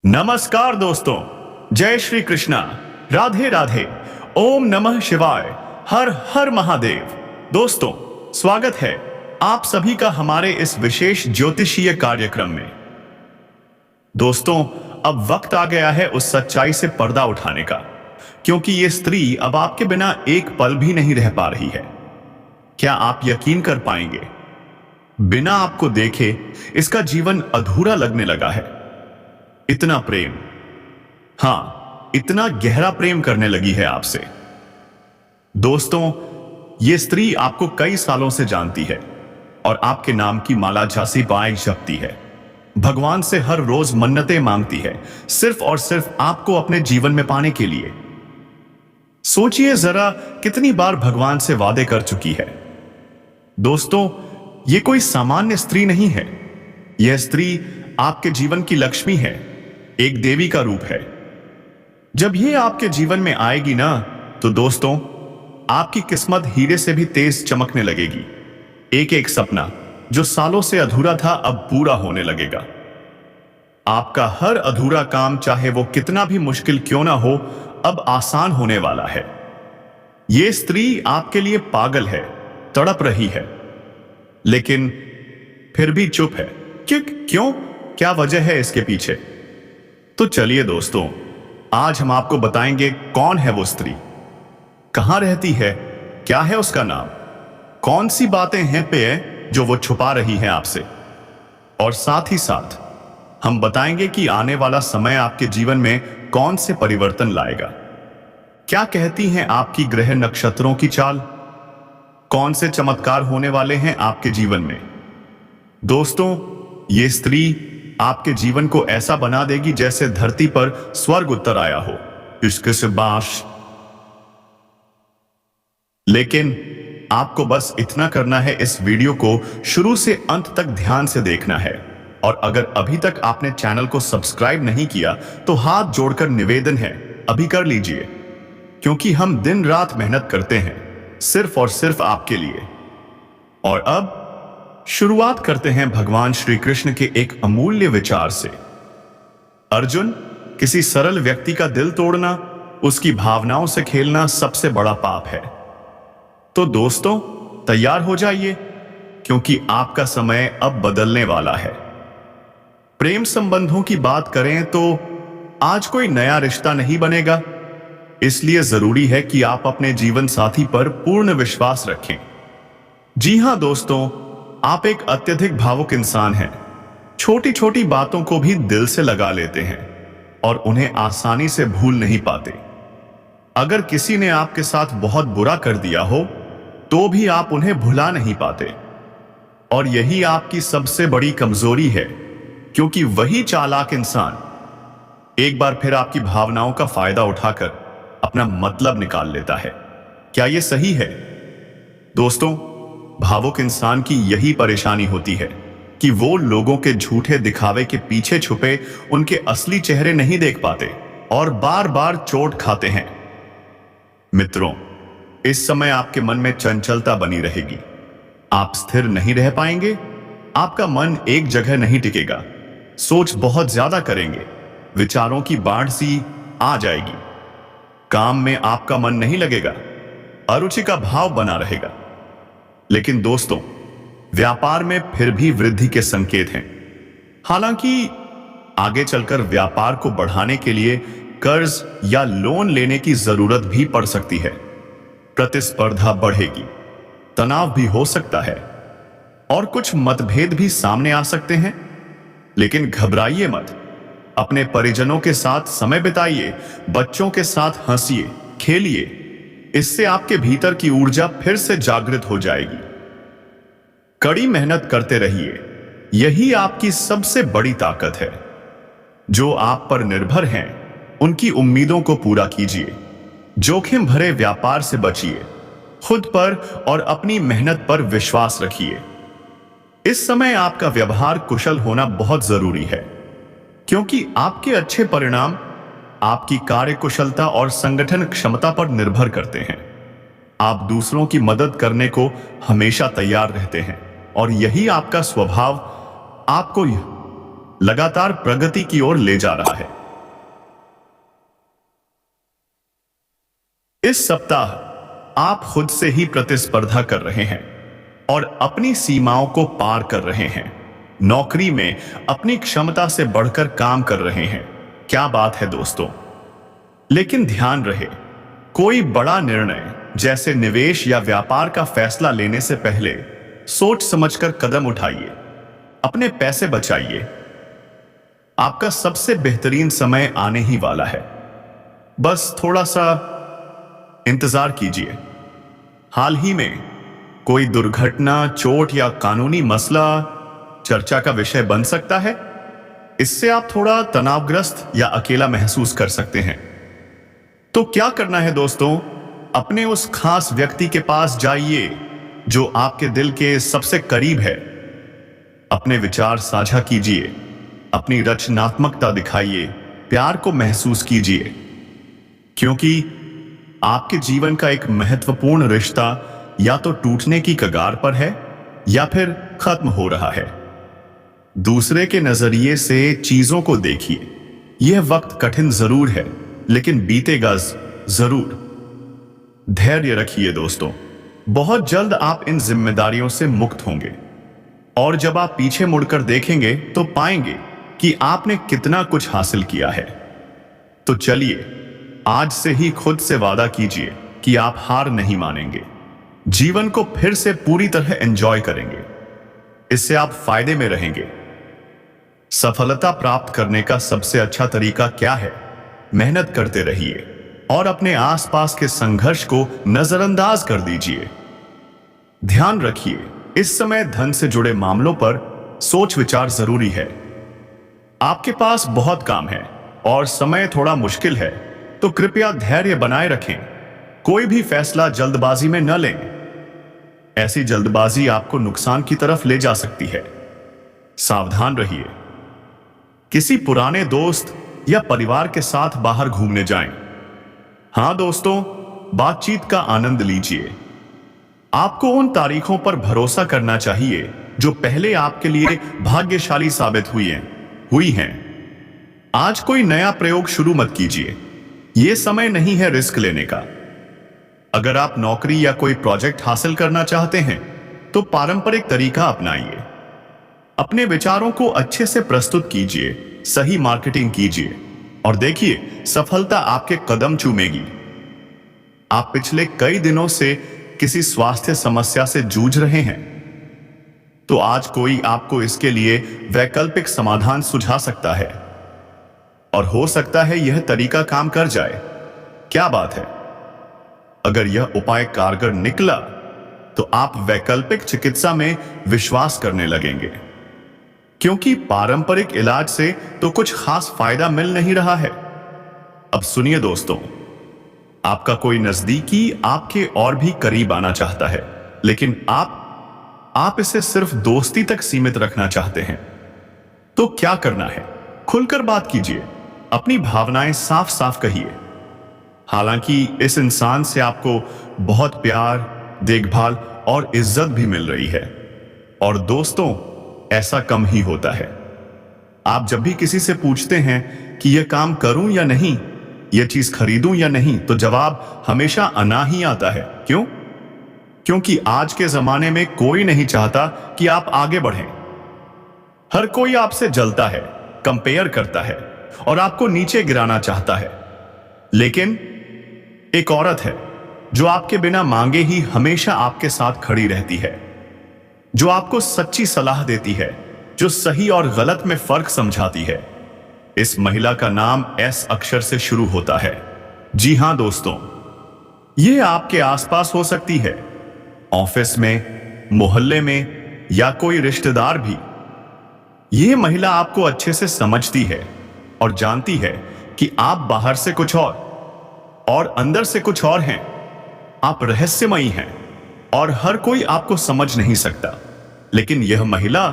नमस्कार दोस्तों, जय श्री कृष्णा, राधे राधे, ओम नमः शिवाय, हर हर महादेव। दोस्तों, स्वागत है आप सभी का हमारे इस विशेष ज्योतिषीय कार्यक्रम में। दोस्तों, अब वक्त आ गया है उस सच्चाई से पर्दा उठाने का, क्योंकि ये स्त्री अब आपके बिना एक पल भी नहीं रह पा रही है। क्या आप यकीन कर पाएंगे? बिना आपको देखे इसका जीवन अधूरा लगने लगा है। इतना प्रेम, हां, इतना गहरा प्रेम करने लगी है आपसे। दोस्तों, यह स्त्री आपको कई सालों से जानती है और आपके नाम की माला झांसी बाई जपती है। भगवान से हर रोज मन्नतें मांगती है, सिर्फ और सिर्फ आपको अपने जीवन में पाने के लिए। सोचिए जरा, कितनी बार भगवान से वादे कर चुकी है। दोस्तों, यह कोई सामान्य स्त्री नहीं है। यह स्त्री आपके जीवन की लक्ष्मी है, एक देवी का रूप है। जब यह आपके जीवन में आएगी ना, तो दोस्तों, आपकी किस्मत हीरे से भी तेज चमकने लगेगी। एक एक सपना जो सालों से अधूरा था, अब पूरा होने लगेगा। आपका हर अधूरा काम, चाहे वो कितना भी मुश्किल क्यों ना हो, अब आसान होने वाला है। यह स्त्री आपके लिए पागल है, तड़प रही है, लेकिन फिर भी चुप है। क्यों? क्या वजह है इसके पीछे? तो चलिए दोस्तों, आज हम आपको बताएंगे कौन है वो स्त्री, कहां रहती है, क्या है उसका नाम, कौन सी बातें हैं पे जो वो छुपा रही है आपसे, और साथ ही साथ हम बताएंगे कि आने वाला समय आपके जीवन में कौन से परिवर्तन लाएगा। क्या कहती हैं आपकी ग्रह नक्षत्रों की चाल, कौन से चमत्कार होने वाले हैं आपके जीवन में। दोस्तों, ये स्त्री आपके जीवन को ऐसा बना देगी जैसे धरती पर स्वर्ग उतर आया हो। इश्क से बाश। लेकिन आपको बस इतना करना है, इस वीडियो को शुरू से अंत तक ध्यान से देखना है। और अगर अभी तक आपने चैनल को सब्सक्राइब नहीं किया तो हाथ जोड़कर निवेदन है, अभी कर लीजिए, क्योंकि हम दिन रात मेहनत करते हैं सिर्फ और सिर्फ आपके लिए। और अब शुरुआत करते हैं भगवान श्री कृष्ण के एक अमूल्य विचार से। अर्जुन, किसी सरल व्यक्ति का दिल तोड़ना, उसकी भावनाओं से खेलना सबसे बड़ा पाप है। तो दोस्तों, तैयार हो जाइए, क्योंकि आपका समय अब बदलने वाला है। प्रेम संबंधों की बात करें तो आज कोई नया रिश्ता नहीं बनेगा, इसलिए जरूरी है कि आप अपने जीवन साथी पर पूर्ण विश्वास रखें। जी हां दोस्तों, आप एक अत्यधिक भावुक इंसान हैं। छोटी छोटी बातों को भी दिल से लगा लेते हैं और उन्हें आसानी से भूल नहीं पाते। अगर किसी ने आपके साथ बहुत बुरा कर दिया हो तो भी आप उन्हें भुला नहीं पाते, और यही आपकी सबसे बड़ी कमजोरी है, क्योंकि वही चालाक इंसान एक बार फिर आपकी भावनाओं का फायदा उठाकर अपना मतलब निकाल लेता है। क्या यह सही है? दोस्तों, भावुक इंसान की यही परेशानी होती है कि वो लोगों के झूठे दिखावे के पीछे छुपे उनके असली चेहरे नहीं देख पाते और बार बार चोट खाते हैं। मित्रों, इस समय आपके मन में चंचलता बनी रहेगी, आप स्थिर नहीं रह पाएंगे, आपका मन एक जगह नहीं टिकेगा, सोच बहुत ज्यादा करेंगे, विचारों की बाढ़ सी आ जाएगी, काम में आपका मन नहीं लगेगा, अरुचि का भाव बना रहेगा। लेकिन दोस्तों, व्यापार में फिर भी वृद्धि के संकेत हैं। हालांकि आगे चलकर व्यापार को बढ़ाने के लिए कर्ज या लोन लेने की जरूरत भी पड़ सकती है। प्रतिस्पर्धा बढ़ेगी, तनाव भी हो सकता है और कुछ मतभेद भी सामने आ सकते हैं। लेकिन घबराइए मत, अपने परिजनों के साथ समय बिताइए, बच्चों के साथ हंसिए, खेलिए, इससे आपके भीतर की ऊर्जा फिर से जागृत हो जाएगी। कड़ी मेहनत करते रहिए, यही आपकी सबसे बड़ी ताकत है। जो आप पर निर्भर हैं, उनकी उम्मीदों को पूरा कीजिए, जोखिम भरे व्यापार से बचिए, खुद पर और अपनी मेहनत पर विश्वास रखिए। इस समय आपका व्यवहार कुशल होना बहुत जरूरी है, क्योंकि आपके अच्छे परिणाम आपकी कार्यकुशलता और संगठन क्षमता पर निर्भर करते हैं। आप दूसरों की मदद करने को हमेशा तैयार रहते हैं और यही आपका स्वभाव आपको लगातार प्रगति की ओर ले जा रहा है। इस सप्ताह आप खुद से ही प्रतिस्पर्धा कर रहे हैं और अपनी सीमाओं को पार कर रहे हैं। नौकरी में अपनी क्षमता से बढ़कर काम कर रहे हैं। क्या बात है दोस्तों। लेकिन ध्यान रहे, कोई बड़ा निर्णय जैसे निवेश या व्यापार का फैसला लेने से पहले सोच समझकर कदम उठाइए। अपने पैसे बचाइए। आपका सबसे बेहतरीन समय आने ही वाला है। बस थोड़ा सा इंतजार कीजिए। हाल ही में कोई दुर्घटना, चोट या कानूनी मसला चर्चा का विषय बन सकता है। इससे आप थोड़ा तनावग्रस्त या अकेला महसूस कर सकते हैं। तो क्या करना है दोस्तों, अपने उस खास व्यक्ति के पास जाइए जो आपके दिल के सबसे करीब है। अपने विचार साझा कीजिए, अपनी रचनात्मकता दिखाइए, प्यार को महसूस कीजिए, क्योंकि आपके जीवन का एक महत्वपूर्ण रिश्ता या तो टूटने की कगार पर है या फिर खत्म हो रहा है। दूसरे के नजरिए से चीजों को देखिए। यह वक्त कठिन जरूर है, लेकिन बीतेगा जरूर। धैर्य रखिए दोस्तों, बहुत जल्द आप इन जिम्मेदारियों से मुक्त होंगे और जब आप पीछे मुड़कर देखेंगे तो पाएंगे कि आपने कितना कुछ हासिल किया है। तो चलिए, आज से ही खुद से वादा कीजिए कि आप हार नहीं मानेंगे। जीवन को फिर से पूरी तरह एंजॉय करेंगे। इससे आप फायदे में रहेंगे। सफलता प्राप्त करने का सबसे अच्छा तरीका क्या है? मेहनत करते रहिए और अपने आसपास के संघर्ष को नजरअंदाज कर दीजिए। ध्यान रखिए, इस समय धन से जुड़े मामलों पर सोच विचार जरूरी है। आपके पास बहुत काम है और समय थोड़ा मुश्किल है, तो कृपया धैर्य बनाए रखें। कोई भी फैसला जल्दबाजी में न लें। ऐसी जल्दबाजी आपको नुकसान की तरफ ले जा सकती है। सावधान रहिए। किसी पुराने दोस्त या परिवार के साथ बाहर घूमने जाएं। हां दोस्तों, बातचीत का आनंद लीजिए। आपको उन तारीखों पर भरोसा करना चाहिए जो पहले आपके लिए भाग्यशाली साबित हुई हैं। आज कोई नया प्रयोग शुरू मत कीजिए। यह समय नहीं है रिस्क लेने का। अगर आप नौकरी या कोई प्रोजेक्ट हासिल करना चाहते हैं तो पारंपरिक तरीका अपनाइए। अपने विचारों को अच्छे से प्रस्तुत कीजिए, सही मार्केटिंग कीजिए और देखिए सफलता आपके कदम चूमेगी। आप पिछले कई दिनों से किसी स्वास्थ्य समस्या से जूझ रहे हैं, तो आज कोई आपको इसके लिए वैकल्पिक समाधान सुझा सकता है और हो सकता है यह तरीका काम कर जाए। क्या बात है। अगर यह उपाय कारगर निकला तो आप वैकल्पिक चिकित्सा में विश्वास करने लगेंगे, क्योंकि पारंपरिक इलाज से तो कुछ खास फायदा मिल नहीं रहा है। अब सुनिए दोस्तों, आपका कोई नजदीकी आपके और भी करीब आना चाहता है, लेकिन आप इसे सिर्फ दोस्ती तक सीमित रखना चाहते हैं। तो क्या करना है? खुलकर बात कीजिए, अपनी भावनाएं साफ साफ कहिए। हालांकि इस इंसान से आपको बहुत प्यार, देखभाल और इज्जत भी मिल रही है, और दोस्तों ऐसा कम ही होता है। आप जब भी किसी से पूछते हैं कि यह काम करूं या नहीं, यह चीज खरीदूं या नहीं, तो जवाब हमेशा अना ही आता है। क्यों? क्योंकि आज के जमाने में कोई नहीं चाहता कि आप आगे बढ़ें। हर कोई आपसे जलता है, कंपेयर करता है और आपको नीचे गिराना चाहता है। लेकिन एक औरत है जो आपके बिना मांगे ही हमेशा आपके साथ खड़ी रहती है, जो आपको सच्ची सलाह देती है, जो सही और गलत में फर्क समझाती है। इस महिला का नाम एस अक्षर से शुरू होता है। जी हां दोस्तों, यह आपके आसपास हो सकती है, ऑफिस में, मोहल्ले में या कोई रिश्तेदार भी। यह महिला आपको अच्छे से समझती है और जानती है कि आप बाहर से कुछ और अंदर से कुछ और हैं। आप रहस्यमयी हैं और हर कोई आपको समझ नहीं सकता, लेकिन यह महिला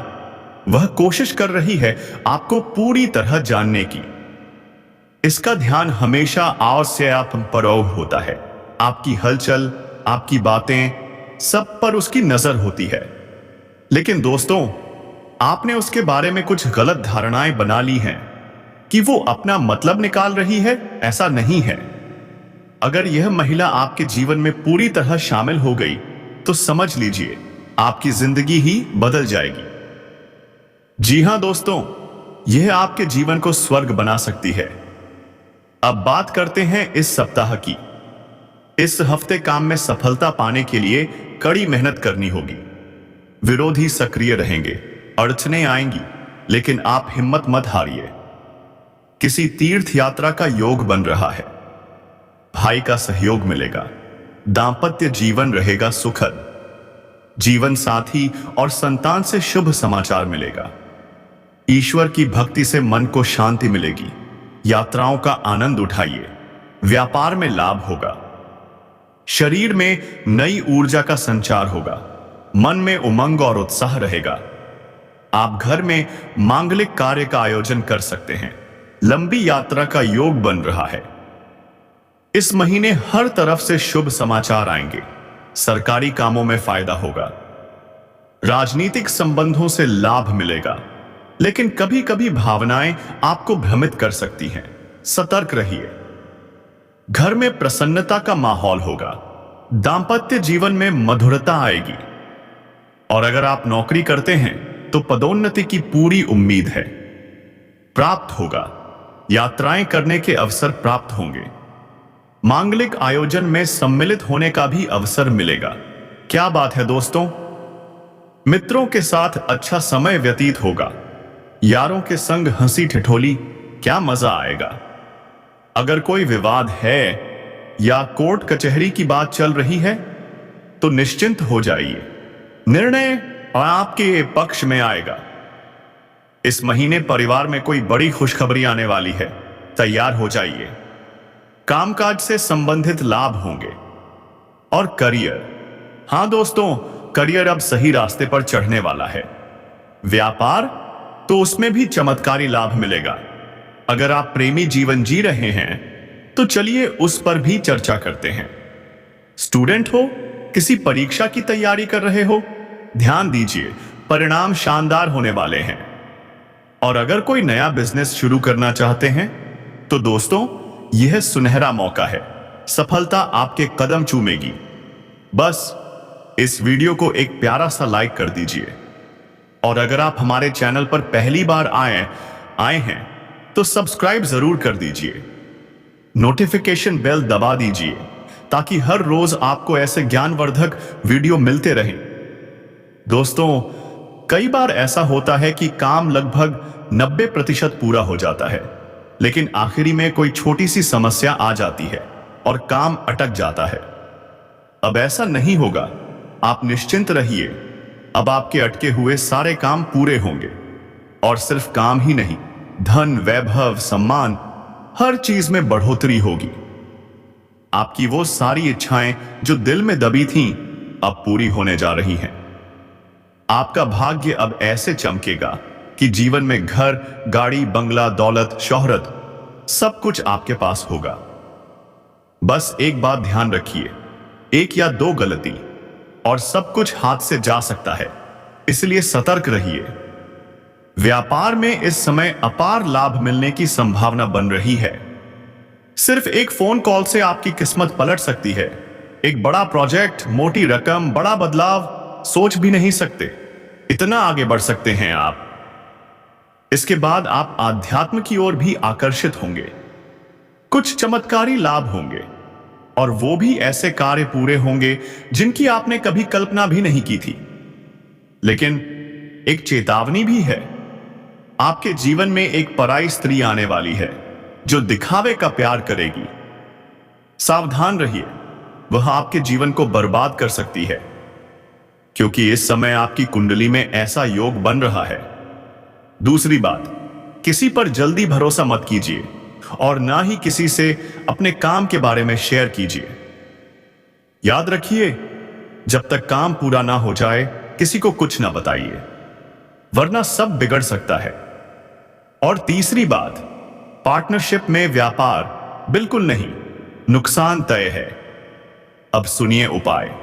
वह कोशिश कर रही है आपको पूरी तरह जानने की। इसका ध्यान हमेशा आप पर होता है। आपकी हलचल, आपकी बातें, सब पर उसकी नजर होती है। लेकिन दोस्तों, आपने उसके बारे में कुछ गलत धारणाएं बना ली हैं कि वो अपना मतलब निकाल रही है। ऐसा नहीं है। अगर यह महिला आपके जीवन में पूरी तरह शामिल हो गई तो समझ लीजिए आपकी जिंदगी ही बदल जाएगी। जी हां दोस्तों, यह आपके जीवन को स्वर्ग बना सकती है। अब बात करते हैं इस सप्ताह की। इस हफ्ते काम में सफलता पाने के लिए कड़ी मेहनत करनी होगी। विरोधी सक्रिय रहेंगे, अड़चनें आएंगी, लेकिन आप हिम्मत मत हारिए। किसी तीर्थ यात्रा का योग बन रहा है। भाई का सहयोग मिलेगा। दांपत्य जीवन रहेगा सुखद। जीवन साथी और संतान से शुभ समाचार मिलेगा। ईश्वर की भक्ति से मन को शांति मिलेगी। यात्राओं का आनंद उठाइए। व्यापार में लाभ होगा। शरीर में नई ऊर्जा का संचार होगा। मन में उमंग और उत्साह रहेगा। आप घर में मांगलिक कार्य का आयोजन कर सकते हैं। लंबी यात्रा का योग बन रहा है। इस महीने हर तरफ से शुभ समाचार आएंगे। सरकारी कामों में फायदा होगा। राजनीतिक संबंधों से लाभ मिलेगा, लेकिन कभी कभी भावनाएं आपको भ्रमित कर सकती हैं। सतर्क रहिए। घर में प्रसन्नता का माहौल होगा। दांपत्य जीवन में मधुरता आएगी। और अगर आप नौकरी करते हैं तो पदोन्नति की पूरी उम्मीद है। प्राप्त होगा। यात्राएं करने के अवसर प्राप्त होंगे। मांगलिक आयोजन में सम्मिलित होने का भी अवसर मिलेगा। क्या बात है दोस्तों, मित्रों के साथ अच्छा समय व्यतीत होगा। यारों के संग हंसी ठिठोली, क्या मजा आएगा। अगर कोई विवाद है या कोर्ट कचहरी की बात चल रही है तो निश्चिंत हो जाइए। निर्णय आपके पक्ष में आएगा। इस महीने परिवार में कोई बड़ी खुशखबरी आने वाली है। तैयार हो जाइए। कामकाज से संबंधित लाभ होंगे। और करियर, हां दोस्तों, करियर अब सही रास्ते पर चढ़ने वाला है। व्यापार तो उसमें भी चमत्कारी लाभ मिलेगा। अगर आप प्रेमी जीवन जी रहे हैं तो चलिए उस पर भी चर्चा करते हैं। स्टूडेंट हो, किसी परीक्षा की तैयारी कर रहे हो, ध्यान दीजिए, परिणाम शानदार होने वाले हैं। और अगर कोई नया बिजनेस शुरू करना चाहते हैं तो दोस्तों, यह सुनहरा मौका है। सफलता आपके कदम चूमेगी। बस इस वीडियो को एक प्यारा सा लाइक कर दीजिए। और अगर आप हमारे चैनल पर पहली बार आए हैं तो सब्सक्राइब जरूर कर दीजिए। नोटिफिकेशन बेल दबा दीजिए ताकि हर रोज आपको ऐसे ज्ञानवर्धक वीडियो मिलते रहें। दोस्तों, कई बार ऐसा होता है कि काम लगभग 90% पूरा हो जाता है, लेकिन आखिरी में कोई छोटी सी समस्या आ जाती है और काम अटक जाता है। अब ऐसा नहीं होगा। आप निश्चिंत रहिए। अब आपके अटके हुए सारे काम पूरे होंगे। और सिर्फ काम ही नहीं, धन, वैभव, सम्मान, हर चीज में बढ़ोतरी होगी। आपकी वो सारी इच्छाएं जो दिल में दबी थीं, अब पूरी होने जा रही हैं। आपका भाग्य अब ऐसे चमकेगा कि जीवन में घर, गाड़ी, बंगला, दौलत, शोहरत, सब कुछ आपके पास होगा। बस एक बात ध्यान रखिए, एक या दो गलती और सब कुछ हाथ से जा सकता है। इसलिए सतर्क रहिए। व्यापार में इस समय अपार लाभ मिलने की संभावना बन रही है। सिर्फ एक फोन कॉल से आपकी किस्मत पलट सकती है। एक बड़ा प्रोजेक्ट, मोटी रकम, बड़ा बदलाव, सोच भी नहीं सकते। इतना आगे बढ़ सकते हैं आप। इसके बाद आप आध्यात्म की ओर भी आकर्षित होंगे। कुछ चमत्कारी लाभ होंगे और वो भी ऐसे कार्य पूरे होंगे जिनकी आपने कभी कल्पना भी नहीं की थी। लेकिन एक चेतावनी भी है। आपके जीवन में एक पराई स्त्री आने वाली है जो दिखावे का प्यार करेगी। सावधान रहिए, वह आपके जीवन को बर्बाद कर सकती है, क्योंकि इस समय आपकी कुंडली में ऐसा योग बन रहा है। दूसरी बात, किसी पर जल्दी भरोसा मत कीजिए और ना ही किसी से अपने काम के बारे में शेयर कीजिए। याद रखिए, जब तक काम पूरा ना हो जाए किसी को कुछ ना बताइए, वरना सब बिगड़ सकता है। और तीसरी बात, पार्टनरशिप में व्यापार बिल्कुल नहीं, नुकसान तय है। अब सुनिए उपाय।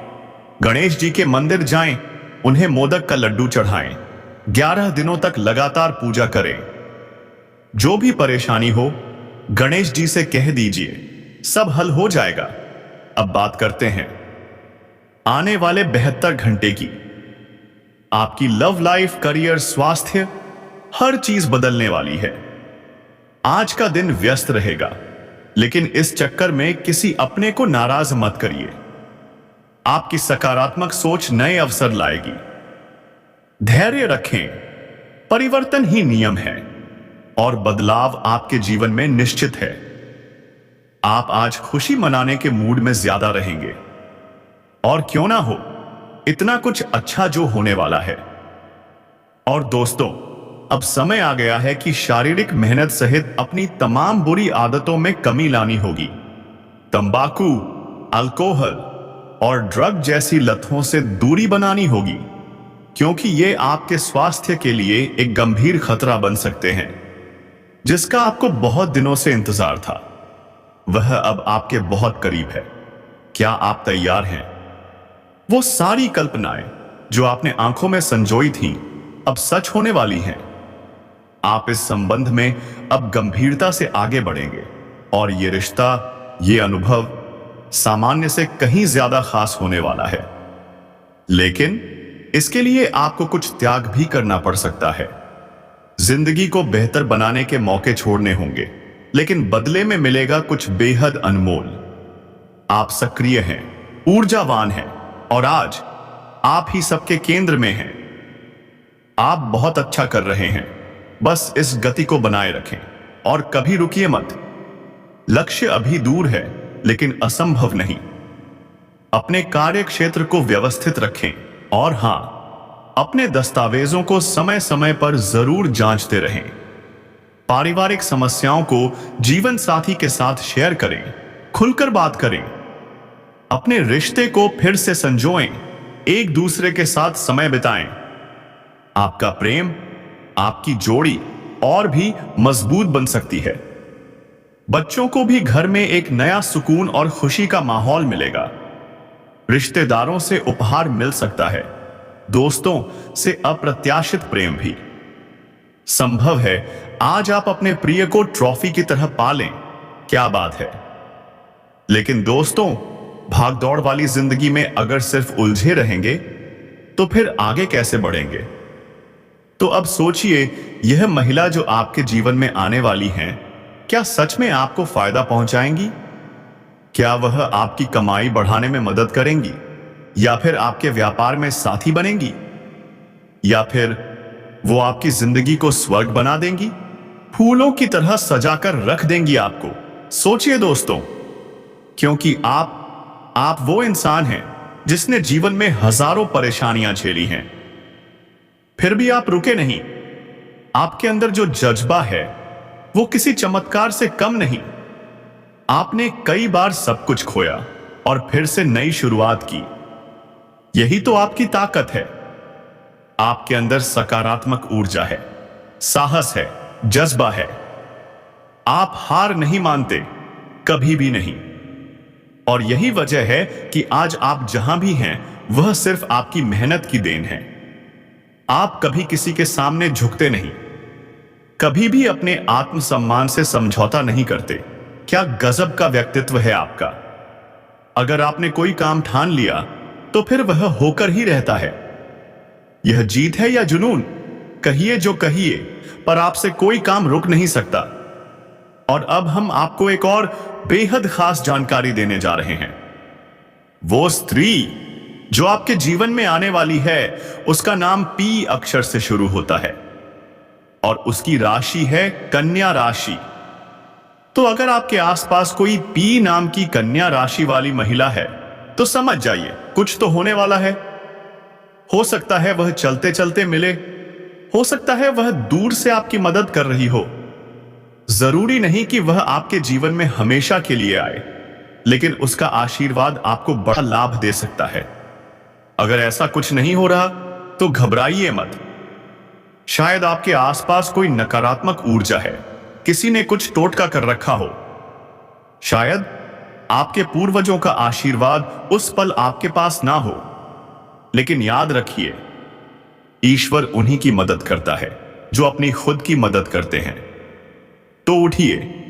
गणेश जी के मंदिर जाएं, उन्हें मोदक का लड्डू चढ़ाएं। 11 दिनों तक लगातार पूजा करें। जो भी परेशानी हो गणेश जी से कह दीजिए, सब हल हो जाएगा। अब बात करते हैं आने वाले 72 घंटे की। आपकी लव लाइफ, करियर, स्वास्थ्य, हर चीज बदलने वाली है। आज का दिन व्यस्त रहेगा, लेकिन इस चक्कर में किसी अपने को नाराज मत करिए। आपकी सकारात्मक सोच नए अवसर लाएगी। धैर्य रखें, परिवर्तन ही नियम है और बदलाव आपके जीवन में निश्चित है। आप आज खुशी मनाने के मूड में ज्यादा रहेंगे, और क्यों ना हो, इतना कुछ अच्छा जो होने वाला है। और दोस्तों, अब समय आ गया है कि शारीरिक मेहनत सहित अपनी तमाम बुरी आदतों में कमी लानी होगी। तंबाकू, अल्कोहल और ड्रग जैसी लतों से दूरी बनानी होगी, क्योंकि ये आपके स्वास्थ्य के लिए एक गंभीर खतरा बन सकते हैं, जिसका आपको बहुत दिनों से इंतजार था। वह अब आपके बहुत करीब है। क्या आप तैयार हैं? वो सारी कल्पनाएं जो आपने आंखों में संजोई थीं, अब सच होने वाली हैं। आप इस संबंध में अब गंभीरता से आगे बढ़ेंगे, और ये रिश्ता, ये अनुभव सामान्य से कहीं ज्यादा खास होने वाला है। लेकिन इसके लिए आपको कुछ त्याग भी करना पड़ सकता है। जिंदगी को बेहतर बनाने के मौके छोड़ने होंगे, लेकिन बदले में मिलेगा कुछ बेहद अनमोल। आप सक्रिय हैं, ऊर्जावान हैं, और आज आप ही सबके केंद्र में हैं। आप बहुत अच्छा कर रहे हैं। बस इस गति को बनाए रखें और कभी रुकिए मत। लक्ष्य अभी दूर है, लेकिन असंभव नहीं। अपने कार्य क्षेत्र को व्यवस्थित रखें, और हां, अपने दस्तावेजों को समय समय पर जरूर जांचते रहें। पारिवारिक समस्याओं को जीवन साथी के साथ शेयर करें, खुलकर बात करें। अपने रिश्ते को फिर से संजोएं, एक दूसरे के साथ समय बिताएं। आपका प्रेम, आपकी जोड़ी और भी मजबूत बन सकती है। बच्चों को भी घर में एक नया सुकून और खुशी का माहौल मिलेगा। रिश्तेदारों से उपहार मिल सकता है, दोस्तों से अप्रत्याशित प्रेम भी संभव है। आज आप अपने प्रिय को ट्रॉफी की तरह पालें, क्या बात है। लेकिन दोस्तों, भागदौड़ वाली जिंदगी में अगर सिर्फ उलझे रहेंगे तो फिर आगे कैसे बढ़ेंगे। तो अब सोचिए, यह महिला जो आपके जीवन में आने वाली हैं, क्या सच में आपको फायदा पहुंचाएंगी? क्या वह आपकी कमाई बढ़ाने में मदद करेंगी, या फिर आपके व्यापार में साथी बनेंगी, या फिर वो आपकी जिंदगी को स्वर्ग बना देंगी, फूलों की तरह सजाकर रख देंगी आपको? सोचिए दोस्तों, क्योंकि आप वो इंसान हैं जिसने जीवन में हजारों परेशानियां झेली हैं, फिर भी आप रुके नहीं। आपके अंदर जो जज्बा है वो किसी चमत्कार से कम नहीं। आपने कई बार सब कुछ खोया और फिर से नई शुरुआत की। यही तो आपकी ताकत है। आपके अंदर सकारात्मक ऊर्जा है, साहस है, जज्बा है। आप हार नहीं मानते, कभी भी नहीं। और यही वजह है कि आज आप जहां भी हैं, वह सिर्फ आपकी मेहनत की देन है। आप कभी किसी के सामने झुकते नहीं, कभी भी अपने आत्मसम्मान से समझौता नहीं करते। क्या गजब का व्यक्तित्व है आपका। अगर आपने कोई काम ठान लिया तो फिर वह होकर ही रहता है। यह जीत है या जुनून, कहिए जो कहिए, पर आपसे कोई काम रुक नहीं सकता। और अब हम आपको एक और बेहद खास जानकारी देने जा रहे हैं। वो स्त्री जो आपके जीवन में आने वाली है, उसका नाम पी अक्षर से शुरू होता है और उसकी राशि है कन्या राशि। तो अगर आपके आसपास कोई पी नाम की कन्या राशि वाली महिला है, तो समझ जाइए कुछ तो होने वाला है। हो सकता है वह चलते चलते मिले, हो सकता है वह दूर से आपकी मदद कर रही हो। जरूरी नहीं कि वह आपके जीवन में हमेशा के लिए आए, लेकिन उसका आशीर्वाद आपको बड़ा लाभ दे सकता है। अगर ऐसा कुछ नहीं हो रहा तो घबराइए मत। शायद आपके आसपास कोई नकारात्मक ऊर्जा है, किसी ने कुछ टोटका कर रखा हो। शायद आपके पूर्वजों का आशीर्वाद उस पल आपके पास ना हो। लेकिन याद रखिए, ईश्वर उन्हीं की मदद करता है जो अपनी खुद की मदद करते हैं। तो उठिए,